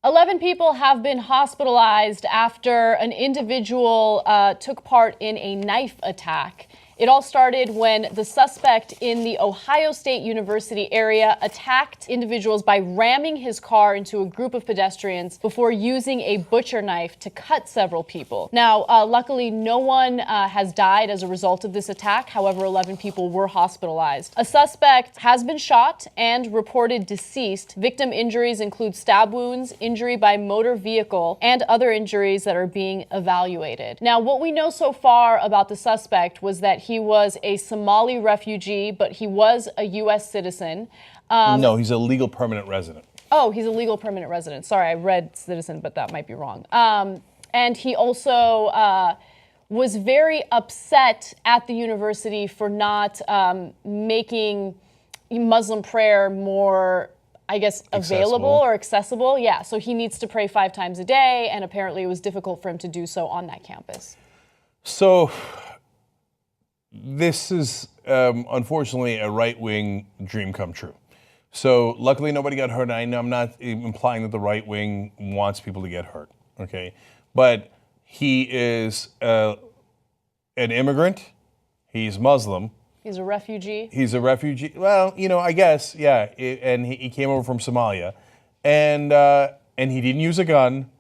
11 people have been hospitalized after an individual took part in a knife attack. It all started when the suspect in the Ohio State University area attacked individuals by ramming his car into a group of pedestrians before using a butcher knife to cut several people. Now, luckily, no one has died as a result of this attack. However, 11 people were hospitalized. A suspect has been shot and reported deceased. Victim injuries include stab wounds, injury by motor vehicle, and other injuries that are being evaluated. Now, what we know so far about the suspect was that he was a Somali refugee, but he was a U.S. citizen. No, he's a legal permanent resident. Oh, he's a legal permanent resident. Sorry, I read citizen, but that might be wrong. And he also was very upset at the university for not making Muslim prayer more, I guess, available or accessible. Yeah, so he needs to pray 5 times a day, and apparently it was difficult for him to do so on that campus. So this is unfortunately a right-wing dream come true. So luckily nobody got hurt. I know I'm not implying that the right wing wants people to get hurt, okay? But he is an immigrant. He's Muslim. He's a refugee. He's a refugee. Well, you know, I guess, yeah. And he came over from Somalia, and he didn't use a gun.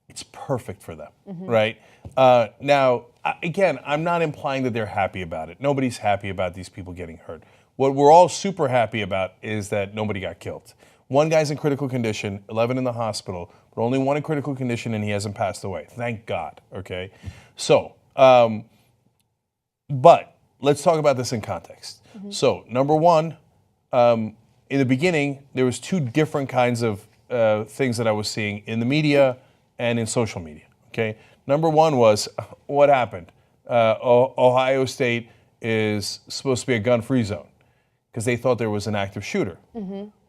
It's perfect for them, right? Now, again, I'm not implying that they're happy about it. Nobody's happy about these people getting hurt. What we're all super happy about is that nobody got killed. One guy's in critical condition, 11 in the hospital, but only one in critical condition, and he hasn't passed away. Thank God, okay? So, but let's talk about this in context. So, number one, in the beginning, there was 2 different kinds of things that I was seeing in the media and in social media, okay? Number one was, what happened? Ohio State is supposed to be a gun-free zone because they thought there was an active shooter.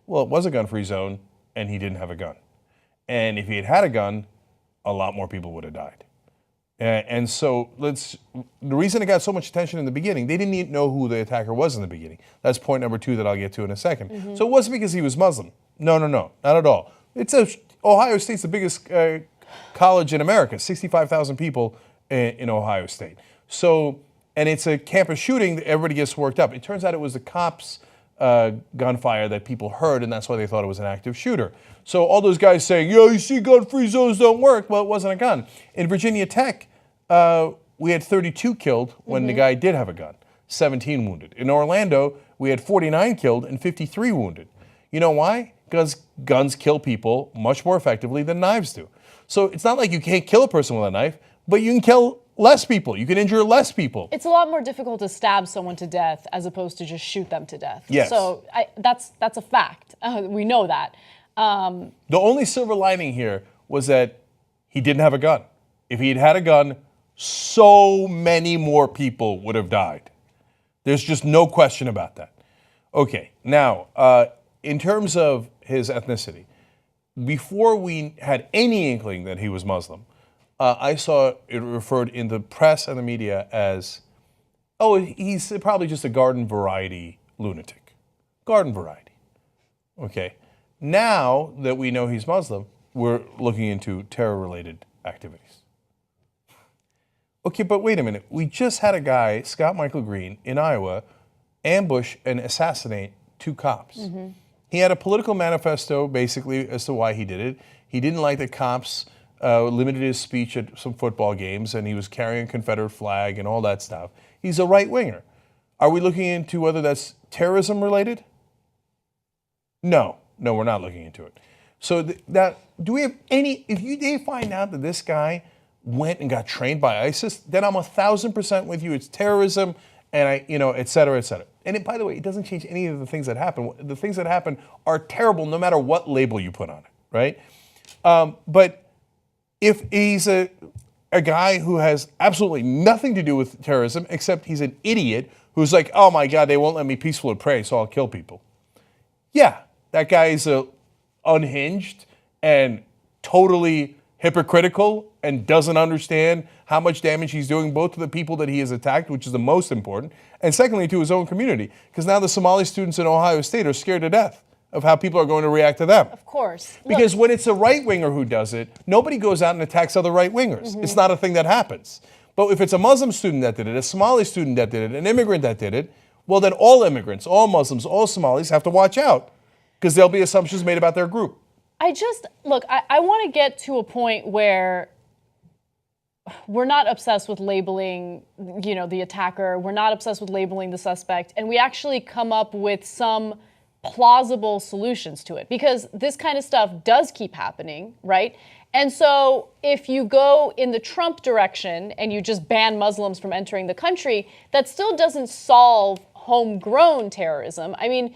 Well, it was a gun-free zone, and he didn't have a gun. And if he had had a gun, a lot more people would have died. And so the reason it got so much attention in the beginning, they didn't even know who the attacker was in the beginning. That's point number 2 that I'll get to in a second. So it wasn't because he was Muslim. No, not at all. Ohio State's the biggest college in America, 65,000 people in Ohio State. So, and it's a campus shooting that everybody gets worked up. It turns out it was the cops' gunfire that people heard, and that's why they thought it was an active shooter. So all those guys saying, yeah, you see gun-free zones don't work. Well, it wasn't a gun. In Virginia Tech, we had 32 killed when the guy did have a gun, 17 wounded. In Orlando, we had 49 killed and 53 wounded. You know why? Because guns kill people much more effectively than knives do. So it's not like you can't kill a person with a knife, but you can kill less people. You can injure less people. It's a lot more difficult to stab someone to death as opposed to just shoot them to death. Yes. So that's a fact. We know that. The only silver lining here was that he didn't have a gun. If he had had a gun, so many more people would have died. There's just no question about that. Okay, now, in terms of his ethnicity, before we had any inkling that he was Muslim, I saw it referred in the press and the media as, oh, he's probably just a garden variety lunatic. Garden variety. Okay. Now that we know he's Muslim, we're looking into terror-related activities. Okay, but wait a minute. We just had a guy, Scott Michael Green, in Iowa, ambush and assassinate 2 cops. He had a political manifesto, basically, as to why he did it. He didn't like that cops limited his speech at some football games, and he was carrying a Confederate flag and all that stuff. He's a right-winger. Are we looking into whether that's terrorism-related? No, we're not looking into it. So do we have any, if they find out that this guy went and got trained by ISIS, then I'm 1,000% with you. It's terrorism, and et cetera, et cetera. And by the way, it doesn't change any of the things that happen. The things that happen are terrible no matter what label you put on it, right? But if he's a guy who has absolutely nothing to do with terrorism, except he's an idiot who's like, oh my God, they won't let me peacefully pray, so I'll kill people. Yeah, that guy is unhinged and totally hypocritical and doesn't understand how much damage he's doing both to the people that he has attacked, which is the most important, and secondly to his own community. Because now the Somali students in Ohio State are scared to death of how people are going to react to them. Of course. Because when it's a right-winger who does it, nobody goes out and attacks other right-wingers. It's not a thing that happens. But if it's a Muslim student that did it, a Somali student that did it, an immigrant that did it, well, then all immigrants, all Muslims, all Somalis have to watch out because there'll be assumptions made about their group. I want to get to a point where we're not obsessed with labeling, the attacker. We're not obsessed with labeling the suspect. And we actually come up with some plausible solutions to it, because this kind of stuff does keep happening, right? And so if you go in the Trump direction and you just ban Muslims from entering the country, that still doesn't solve homegrown terrorism. I mean,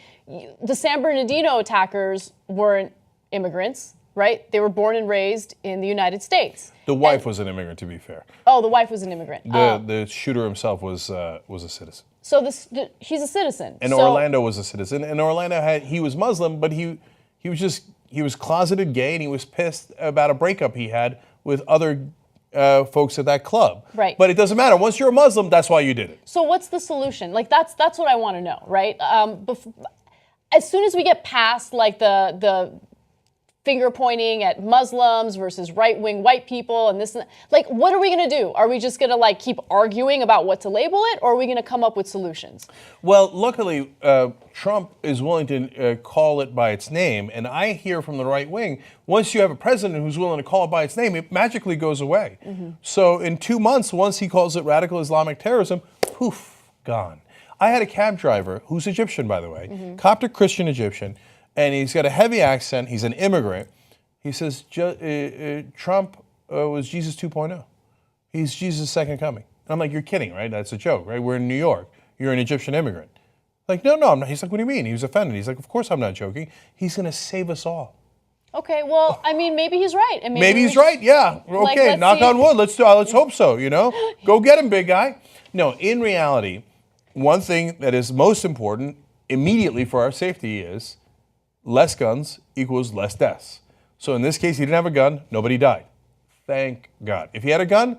the San Bernardino attackers weren't immigrants, right? They were born and raised in the United States. The wife was an immigrant, to be fair. Oh, the wife was an immigrant. The shooter himself was a citizen. So he's a citizen. And Orlando was a citizen. And Orlando he was Muslim, but he was closeted gay, and he was pissed about a breakup he had with other folks at that club. Right. But it doesn't matter. Once you're a Muslim, that's why you did it. So what's the solution? Like that's what I want to know, right? As soon as we get past like the finger pointing at Muslims versus right-wing white people and this, like, what are we going to do? Are we just going to like keep arguing about what to label it, or are we going to come up with solutions? Well, luckily, Trump is willing to call it by its name. And I hear from the right wing, once you have a president who's willing to call it by its name, it magically goes away. So in 2 months, once he calls it radical Islamic terrorism, poof, gone. I had a cab driver who's Egyptian, by the way, Coptic Christian Egyptian, and he's got a heavy accent. He's an immigrant. He says Trump was Jesus 2.0. He's Jesus' second coming. And I'm like, you're kidding, right? That's a joke, right? We're in New York. You're an Egyptian immigrant. Like, no, I'm not. He's like, what do you mean? He was offended. He's like, of course I'm not joking. He's going to save us all. Okay, well, I mean, maybe he's right. And maybe he's right, yeah. Okay, like, knock on wood. Let's hope so, Go get him, big guy. No, in reality, one thing that is most important immediately for our safety is less guns equals less deaths. So in this case, he didn't have a gun. Nobody died. Thank God. If he had a gun,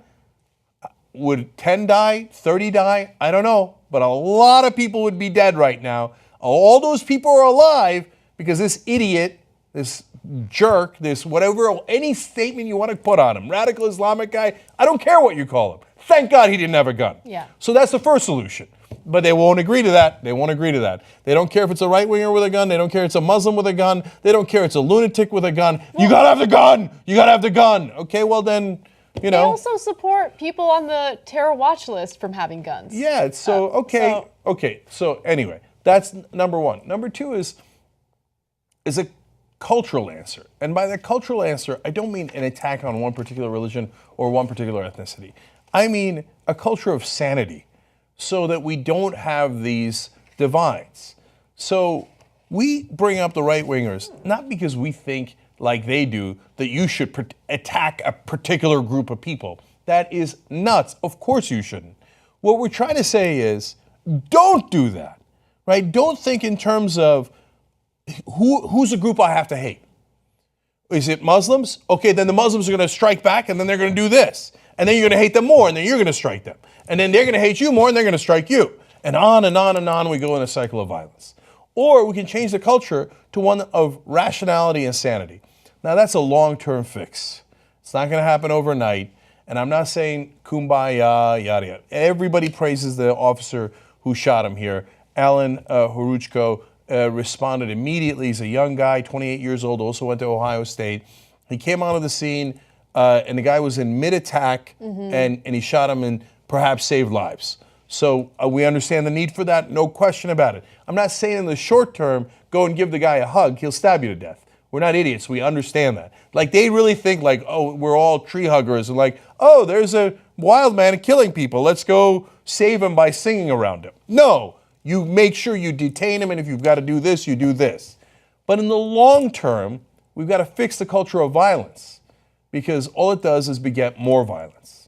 would 10 die, 30 die? I don't know. But a lot of people would be dead right now. All those people are alive because this idiot, this jerk, this whatever, any statement you want to put on him, radical Islamic guy, I don't care what you call him. Thank God he didn't have a gun. Yeah. So that's the first solution. But they won't agree to that. They won't agree to that. They don't care if it's a right-winger with a gun. They don't care if it's a Muslim with a gun. They don't care if it's a lunatic with a gun. Well, you gotta have the gun. You gotta have the gun. Okay, well then, They also support people on the terror watch list from having guns. Yeah, okay. So anyway, that's number one. Number two is a cultural answer. And by the cultural answer, I don't mean an attack on one particular religion or one particular ethnicity. I mean a culture of sanity, so that we don't have these divides. So we bring up the right-wingers, not because we think, like they do, that you should attack a particular group of people. That is nuts. Of course you shouldn't. What we're trying to say is, don't do that, right? Don't think in terms of who's a group I have to hate. Is it Muslims? Okay, then the Muslims are going to strike back, and then they're going to do this. And then you're going to hate them more, and then you're going to strike them. And then they're going to hate you more, and they're going to strike you. And on and on and on we go in a cycle of violence. Or we can change the culture to one of rationality and sanity. Now, that's a long-term fix. It's not going to happen overnight. And I'm not saying kumbaya, yada, yada. Everybody praises the officer who shot him here. Alan Horujko responded immediately. He's a young guy, 28 years old, also went to Ohio State. He came onto the scene, and the guy was in mid-attack, and he shot him and perhaps saved lives. So we understand the need for that, no question about it. I'm not saying in the short term, go and give the guy a hug, he'll stab you to death. We're not idiots, we understand that. Like, they really think like, oh, we're all tree huggers, and like, oh, there's a wild man killing people, let's go save him by singing around him. No, you make sure you detain him, and if you've got to do this, you do this. But in the long term, we've got to fix the culture of violence, because all it does is beget more violence.